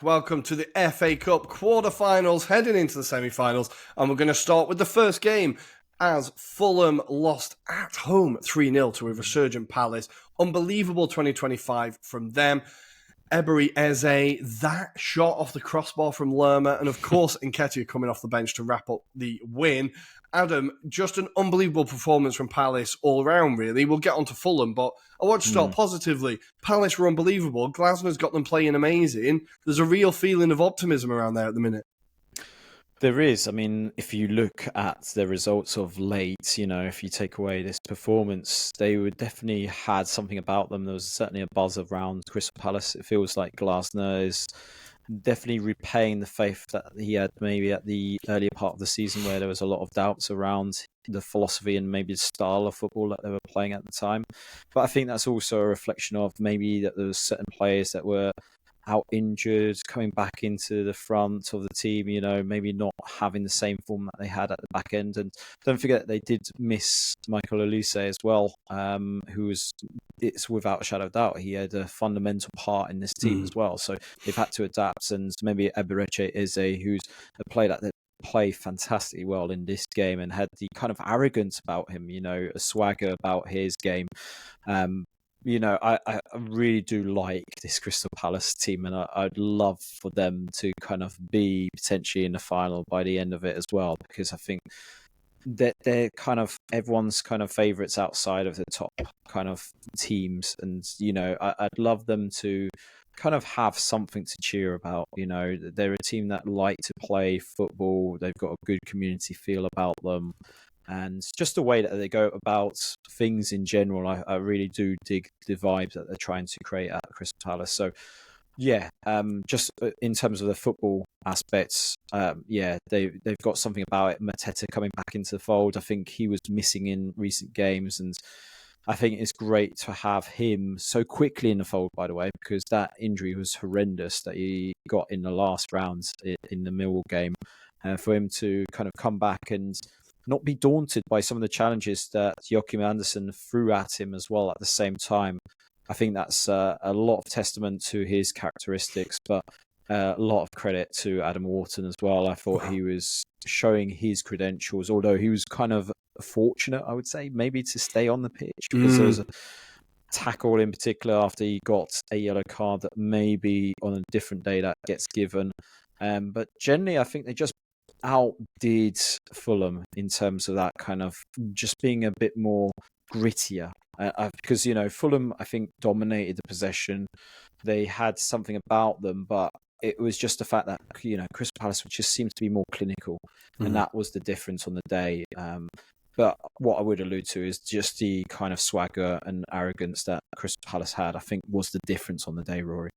Welcome to the FA Cup quarter-finals, heading into the semi-finals, and we're going to start with the first game as Fulham lost at home 3-0 to a resurgent Palace. Unbelievable 2025 from them. Ebery Eze, that shot off the crossbar from Lerma, and of course Nketiah coming off the bench to wrap up the win. Adam, just an unbelievable performance from Palace all round, really. We'll get on to Fulham, but I want to start positively. Palace were unbelievable. Glasner's got them playing amazing. There's a real feeling of optimism around there at the minute. There is. I mean, if you look at the results of late, if you take away this performance, they would definitely had something about them. There was certainly a buzz around Crystal Palace. It feels like Glasner is definitely repaying the faith that he had maybe at the earlier part of the season where there was a lot of doubts around the philosophy and maybe the style of football that they were playing at the time. But I think that's also a reflection of maybe that there was certain players that were out injured, coming back into the front of the team, maybe not having the same form that they had at the back end. And don't forget they did miss Michael Olise as well, it's without a shadow of doubt, he had a fundamental part in this team as well. So they've had to adapt, and maybe Eberechi Eze, who's a player that play fantastically well in this game and had the kind of arrogance about him, a swagger about his game. I really do like this Crystal Palace team, and I'd love for them to kind of be potentially in the final by the end of it as well, because I think that they're kind of everyone's kind of favourites outside of the top kind of teams, and I'd love them to kind of have something to cheer about. They're a team that like to play football. They've got a good community feel about them. And just the way that they go about things in general, I really do dig the vibes that they're trying to create at Crystal Palace. So, just in terms of the football aspects, they've got something about it. Mateta coming back into the fold, I think he was missing in recent games, and I think it's great to have him so quickly in the fold, by the way, because that injury was horrendous that he got in the last round in the Millwall game. For him to kind of come back and not be daunted by some of the challenges that Joachim Andersen threw at him as well at the same time. I think that's a lot of testament to his characteristics, but a lot of credit to Adam Wharton as well. I thought he was showing his credentials, although he was kind of fortunate, I would say, maybe to stay on the pitch, because there was a tackle in particular after he got a yellow card that maybe on a different day that gets given. But generally, I think they just outdid Fulham in terms of that kind of just being a bit more grittier, because Fulham, I think, dominated the possession. They had something about them, but it was just the fact that Crystal Palace just seemed to be more clinical, and that was the difference on the day. But what I would allude to is just the kind of swagger and arrogance that Crystal Palace had, I think, was the difference on the day, Rory.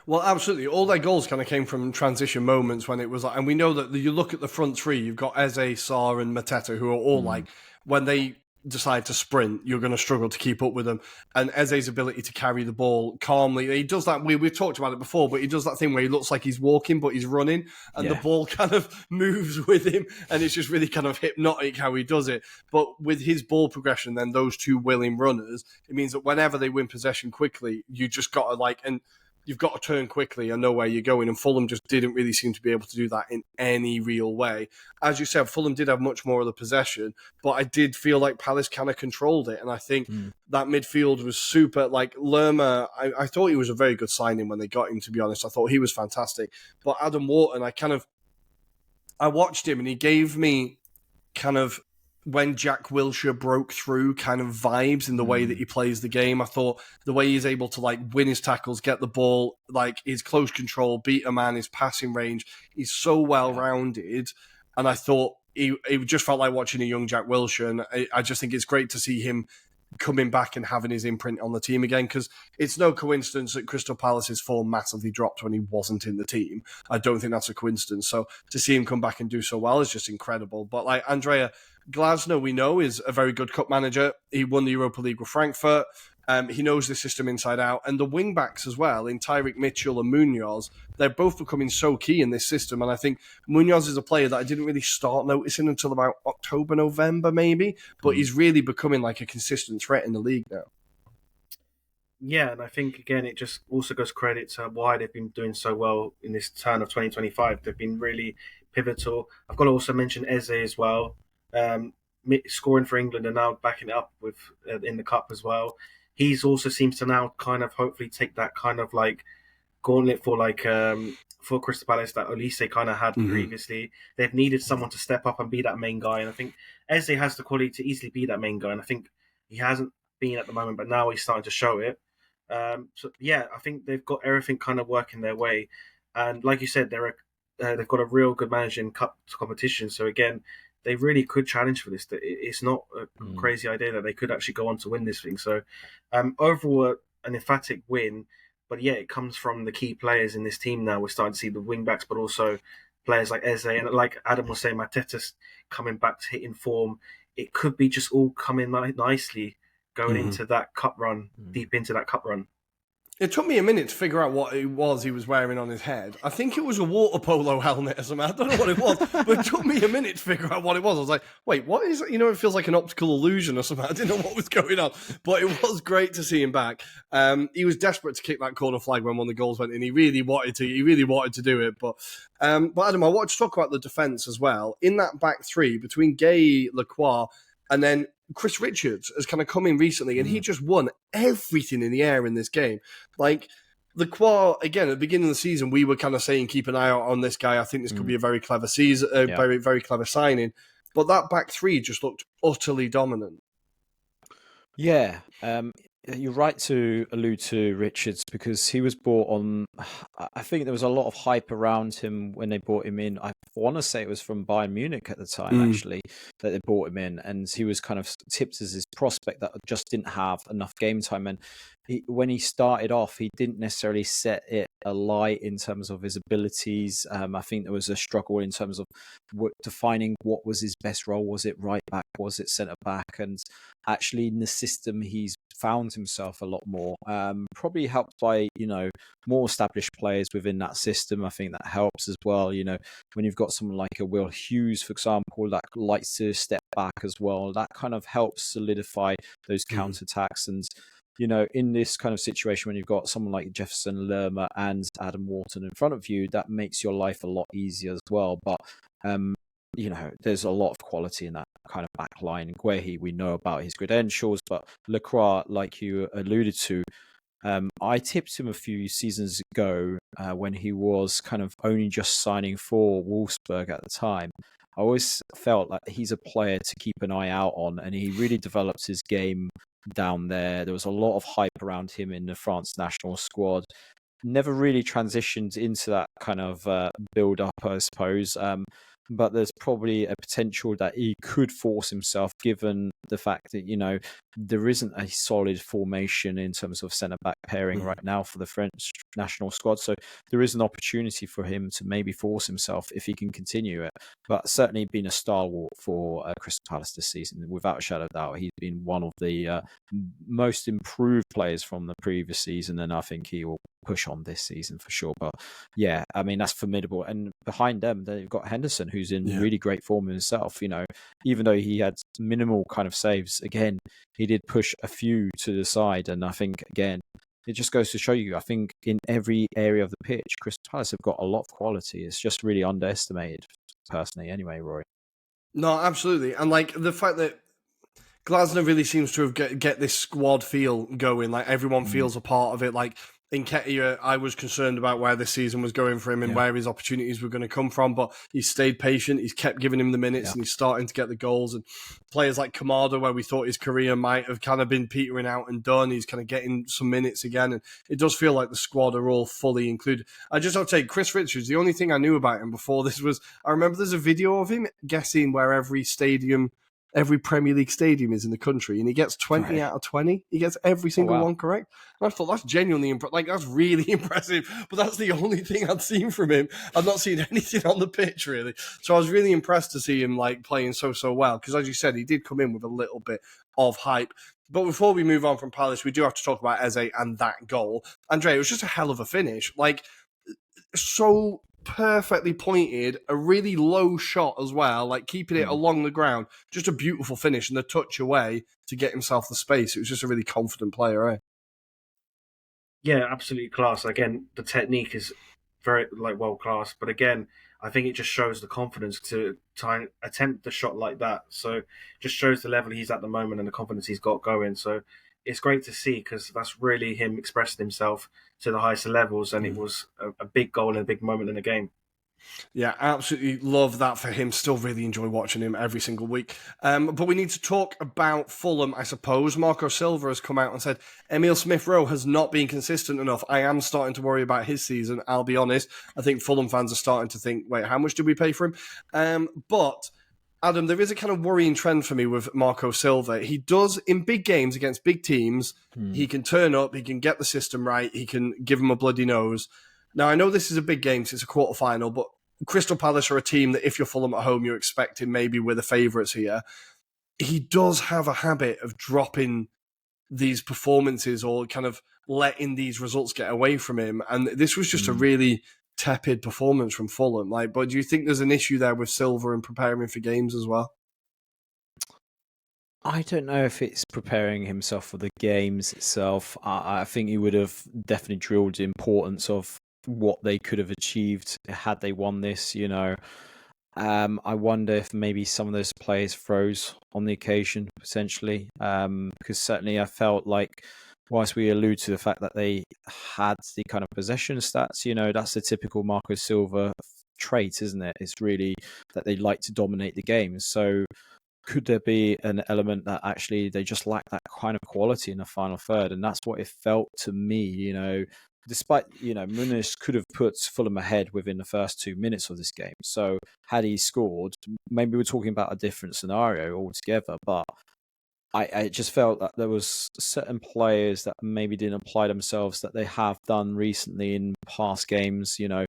Well, absolutely. All their goals kind of came from transition moments when it was like, and we know that you look at the front three, you've got Eze, Sarr and Mateta, who are all like, when they decide to sprint, you're going to struggle to keep up with them. And Eze's ability to carry the ball calmly, he does that, we've talked about it before, but he does that thing where he looks like he's walking, but he's running, and the ball kind of moves with him, and it's just really kind of hypnotic how he does it. But with his ball progression, then those two willing runners, it means that whenever they win possession quickly, you just got to you've got to turn quickly and know where you're going. And Fulham just didn't really seem to be able to do that in any real way. As you said, Fulham did have much more of the possession, but I did feel like Palace kind of controlled it. And I think that midfield was super. Like Lerma, I thought he was a very good signing when they got him, to be honest. I thought he was fantastic. But Adam Wharton, I watched him and he gave me kind of when Jack Wilshere broke through kind of vibes in the way that he plays the game. I thought the way he's able to win his tackles, get the ball, his close control, beat a man, his passing range, he's so well-rounded. And I thought it just felt like watching a young Jack Wilshere. And I just think it's great to see him coming back and having his imprint on the team again, because it's no coincidence that Crystal Palace's form massively dropped when he wasn't in the team. I don't think that's a coincidence. So to see him come back and do so well is just incredible. But Andrea Glasner, we know, is a very good cup manager. He won the Europa League with Frankfurt. He knows the system inside out. And the wing-backs as well, in Tyrick Mitchell and Munoz, they're both becoming so key in this system. And I think Munoz is a player that I didn't really start noticing until about October, November, maybe. But he's really becoming like a consistent threat in the league now. Yeah, and I think again it just also goes credit to why they've been doing so well in this turn of 2025. They've been really pivotal. I've got to also mention Eze as well, um, scoring for England and now backing it up with in the cup as well. He's also seems to now kind of hopefully take that kind of like gauntlet for Crystal Palace that Olise kind of had Hmm. previously. They've needed someone to step up and be that main guy, and I think Eze has the quality to easily be that main guy, and I think he hasn't been at the moment, but now he's starting to show it. So yeah, I think they've got everything kind of working their way, and like you said, they've got a real good manager in cup competition. So again, they really could challenge for this. It's not a Mm. crazy idea that they could actually go on to win this thing. So overall, an emphatic win. But yeah, it comes from the key players in this team now. We're starting to see the wing backs, but also players like Eze and like Adam was saying, Mateta's coming back to hitting form. It could be just all coming nicely going Hmm. into that cup run, Mm. deep into that cup run. It took me a minute to figure out what it was he was wearing on his head. I think it was a water polo helmet or something. I don't know what it was, but it took me a minute to figure out what it was. I was like, wait, what is it? You know, it feels like an optical illusion or something. I didn't know what was going on, but it was great to see him back. He was desperate to kick that corner flag when one of the goals went in. He really wanted to. He really wanted to do it. But Adam, I wanted to talk about the defence as well. In that back three, between Gay, Lacroix, and then Chris Richards has kind of come in recently, and he just won everything in the air in this game. Like Lacroix, again, at the beginning of the season, we were kind of saying, keep an eye out on this guy. I think this could be a very clever season, Yeah. very, very clever signing. But that back three just looked utterly dominant. Yeah, you're right to allude to Richards because he was brought on. I think there was a lot of hype around him when they brought him in. I want to say it was from Bayern Munich at the time, actually, that they brought him in, and he was kind of tipped as this prospect that just didn't have enough game time. And when he started off, he didn't necessarily set it alight in terms of his abilities. I think there was a struggle in terms of defining what was his best role. Was it right back? Was it centre back? And actually, in the system, he's found himself a lot more. Probably helped by more established players within that system. I think that helps as well. When you've got someone like a Will Hughes, for example, that likes to step back as well, that kind of helps solidify those counterattacks. And in this kind of situation, when you've got someone like Jefferson Lerma and Adam Wharton in front of you, that makes your life a lot easier as well. But there's a lot of quality in that kind of back line. Guehi, we know about his credentials, but Lacroix, like you alluded to, I tipped him a few seasons ago when he was kind of only just signing for Wolfsburg at the time. I always felt like he's a player to keep an eye out on, and he really developed his game down there. There was a lot of hype around him in the France national squad. Never really transitioned into that kind of build up, I suppose. But there's probably a potential that he could force himself, given the fact that there isn't a solid formation in terms of centre back pairing right now for the French national squad. So there is an opportunity for him to maybe force himself if he can continue it. But certainly been a stalwart for Crystal Palace this season, without a shadow of doubt. He's been one of the most improved players from the previous season, and I think he will push on this season for sure. But yeah, I mean, that's formidable. And behind them, they've got Henderson, who's in really great form himself. Even though he had minimal kind of saves, again, he did push a few to the side. And I think, again, it just goes to show you, I think in every area of the pitch, Crystal Palace have got a lot of quality. It's just really underestimated, personally, anyway, Rory. No, absolutely. And like the fact that Glasner really seems to have get this squad feel going. Like everyone feels a part of it. Like Nketiah, I was concerned about where this season was going for him and where his opportunities were going to come from, but he's stayed patient. He's kept giving him the minutes and he's starting to get the goals. And players like Kamada, where we thought his career might have kind of been petering out and done, he's kind of getting some minutes again. And it does feel like the squad are all fully included. I just have to say, Chris Richards, the only thing I knew about him before this was, I remember there's a video of him guessing where every Premier League stadium is in the country, and he gets 20 out of 20. He gets every single one correct. And I thought that's genuinely impressive. Like, that's really impressive, but that's the only thing I'd seen from him. I've not seen anything on the pitch, really. So I was really impressed to see him like playing so well, because as you said, he did come in with a little bit of hype. But before we move on from Palace, we do have to talk about Eze and that goal. Andre, it was just a hell of a finish. Like, so perfectly pointed, a really low shot as well, like keeping it along the ground. Just a beautiful finish and the touch away to get himself the space. It was just a really confident player, eh? Yeah, absolutely class. Again, the technique is very like world class, but again, I think it just shows the confidence to try and attempt the shot like that. So just shows the level he's at the moment and the confidence he's got going. So it's great to see because that's really him expressing himself to the highest levels, and it was a big goal and a big moment in the game. Yeah, absolutely love that for him. Still really enjoy watching him every single week. But we need to talk about Fulham, I suppose. Marco Silva has come out and said Emile Smith-Rowe has not been consistent enough. I am starting to worry about his season, I'll be honest. I think Fulham fans are starting to think, wait, how much did we pay for him? But Adam, there is a kind of worrying trend for me with Marco Silva. He does, in big games against big teams, he can turn up, he can get the system right, he can give them a bloody nose. Now, I know this is a big game, so it's a quarter-final, but Crystal Palace are a team that if you're Fulham at home, you're expecting maybe we're the favourites here. He does have a habit of dropping these performances or kind of letting these results get away from him. And this was just a really tepid performance from Fulham. But do you think there's an issue there with Silva and preparing for games as well? I don't know if it's preparing himself for the games itself. I think he would have definitely drilled the importance of what they could have achieved had they won this, you know. I wonder if maybe some of those players froze on the occasion, potentially. Because certainly I felt like, whilst we allude to the fact that they had the kind of possession stats, you know, that's the typical Marco Silva trait, isn't it? It's really that they like to dominate the game. So could there be an element that actually they just lack that kind of quality in the final third? And that's what it felt to me, you know, despite, you know, Muniz could have put Fulham ahead within the first 2 minutes of this game. So had he scored, maybe we're talking about a different scenario altogether. But I just felt that there was certain players that maybe didn't apply themselves that they have done recently in past games, you know.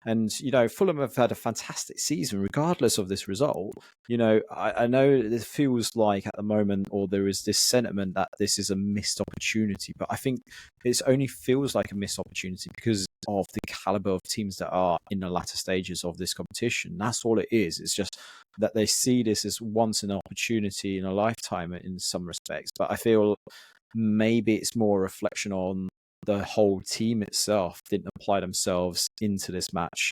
And, you know, Fulham have had a fantastic season regardless of this result. You know, I know it feels like at the moment, or there is this sentiment that this is a missed opportunity, but I think it only feels like a missed opportunity because of the caliber of teams that are in the latter stages of this competition. That's all it is. It's just that they see this as once an opportunity in a lifetime in some respects. But I feel maybe it's more a reflection on the whole team itself didn't apply themselves into this match.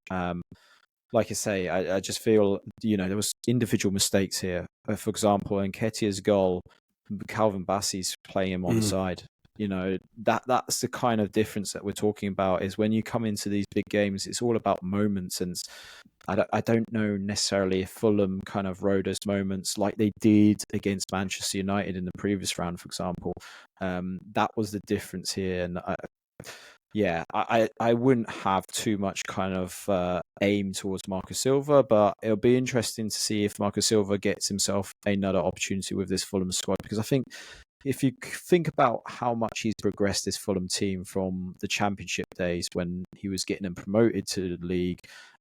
Like I say, I just feel, you know, there was individual mistakes here. For example, Nketiah's goal, Calvin Bassey's playing him on the side. You know, that's the kind of difference that we're talking about, is when you come into these big games, it's all about moments. And I don't know necessarily if Fulham kind of rode those moments like they did against Manchester United in the previous round, for example. That was the difference here. And I wouldn't have too much kind of aim towards Marco Silva, but it'll be interesting to see if Marco Silva gets himself another opportunity with this Fulham squad, because I think if you think about how much he's progressed this Fulham team from the Championship days when he was getting them promoted to the league,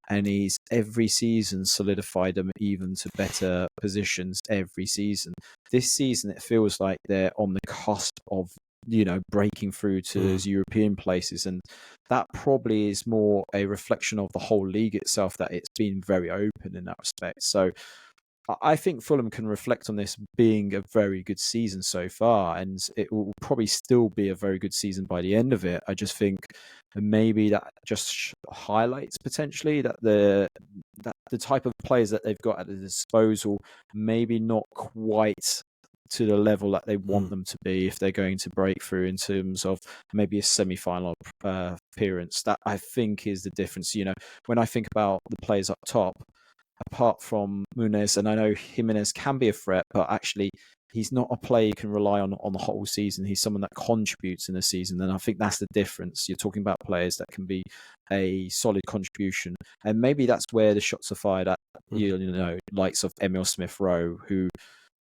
and he's every season solidified them even to better positions every season. This season, it feels like they're on the cusp of, you know, breaking through to those European places, and that probably is more a reflection of the whole league itself, that it's been very open in that respect. So I think Fulham can reflect on this being a very good season so far, and it will probably still be a very good season by the end of it. I just think maybe that just highlights potentially that the type of players that they've got at their disposal maybe not quite to the level that they want them to be if they're going to break through in terms of maybe a semi-final appearance. That, I think, is the difference. You know, when I think about the players up top, apart from Muniz, and I know Jimenez can be a threat, but actually he's not a player you can rely on the whole season. He's someone that contributes in a season, and I think that's the difference. You're talking about players that can be a solid contribution, and maybe that's where the shots are fired at, you know, likes of Emile Smith-Rowe, who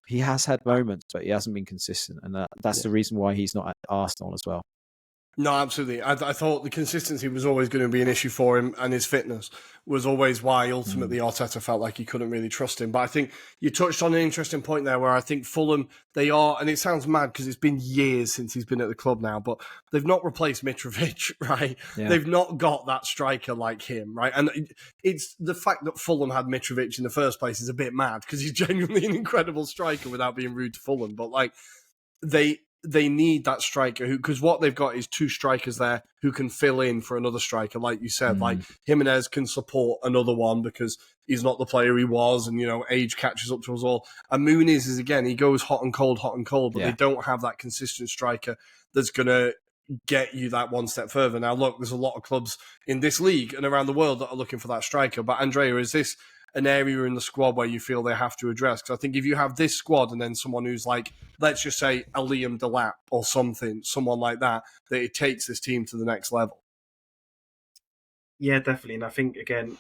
he has had moments, but he hasn't been consistent, and that's the reason why he's not at Arsenal as well. No, absolutely. I thought the consistency was always going to be an issue for him, and his fitness was always why ultimately Arteta felt like he couldn't really trust him. But I think you touched on an interesting point there where I think Fulham, they are, and it sounds mad because it's been years since he's been at the club now, but they've not replaced Mitrovic, right? Yeah. They've not got that striker like him, right? And it's the fact that Fulham had Mitrovic in the first place is a bit mad because he's genuinely an incredible striker without being rude to Fulham. But like, they need that striker who, because what they've got is two strikers there who can fill in for another striker, like you said. Like Jimenez can support another one because he's not the player he was, and age catches up to us all. And Muniz is, again, he goes hot and cold, but they don't have that consistent striker that's gonna get you that one step further. Now, look, there's a lot of clubs in this league and around the world that are looking for that striker. But Andrea, is this an area in the squad where you feel they have to address? Because I think if you have this squad and then someone who's like, let's just say a Liam Delap or someone like that it takes this team to the next level. Yeah, definitely. And I think, again,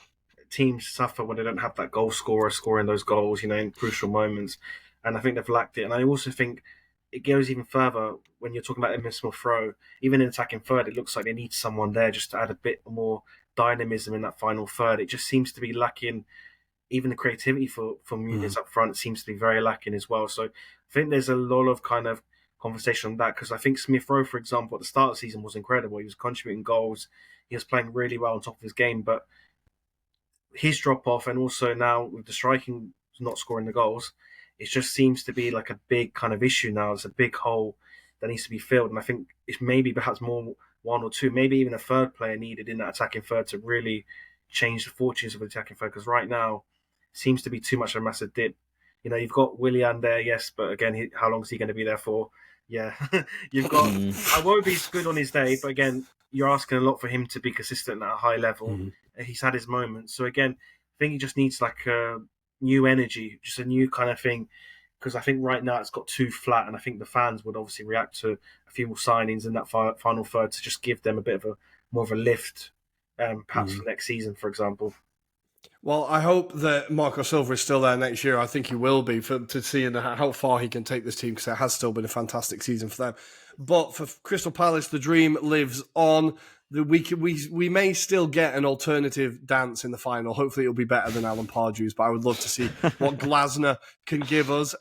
teams suffer when they don't have that goal scorer scoring those goals, in crucial moments. And I think they've lacked it. And I also think it goes even further when you're talking about Emil Smith-Rowe. Even in attacking third, it looks like they need someone there just to add a bit more dynamism in that final third. It just seems to be lacking. Even the creativity for Muniz up front seems to be very lacking as well. So I think there's a lot of kind of conversation on that, because I think Smith-Rowe, for example, at the start of the season was incredible. He was contributing goals. He was playing really well on top of his game. But his drop-off, and also now with the striking not scoring the goals, it just seems to be like a big kind of issue now. It's a big hole that needs to be filled. And I think it's maybe perhaps more one or two, maybe even a third player needed in that attacking third to really change the fortunes of the attacking third. Because right now, seems to be too much of a massive dip. You've got Willian there, yes, but again, how long is he going to be there for? Yeah, you've got Iwobi's good on his day, but again, you're asking a lot for him to be consistent at a high level. He's had his moments, so again, I think he just needs like a new energy, just a new kind of thing. Because I think right now it's got too flat, and I think the fans would obviously react to a few more signings in that final third to just give them a bit of a more of a lift, perhaps for next season, for example. Well, I hope that Marco Silva is still there next year. I think he will be, to see how far he can take this team, because it has still been a fantastic season for them. But for Crystal Palace, the dream lives on. We may still get an alternative dance in the final. Hopefully it'll be better than Alan Pardew's, but I would love to see what Glasner can give us.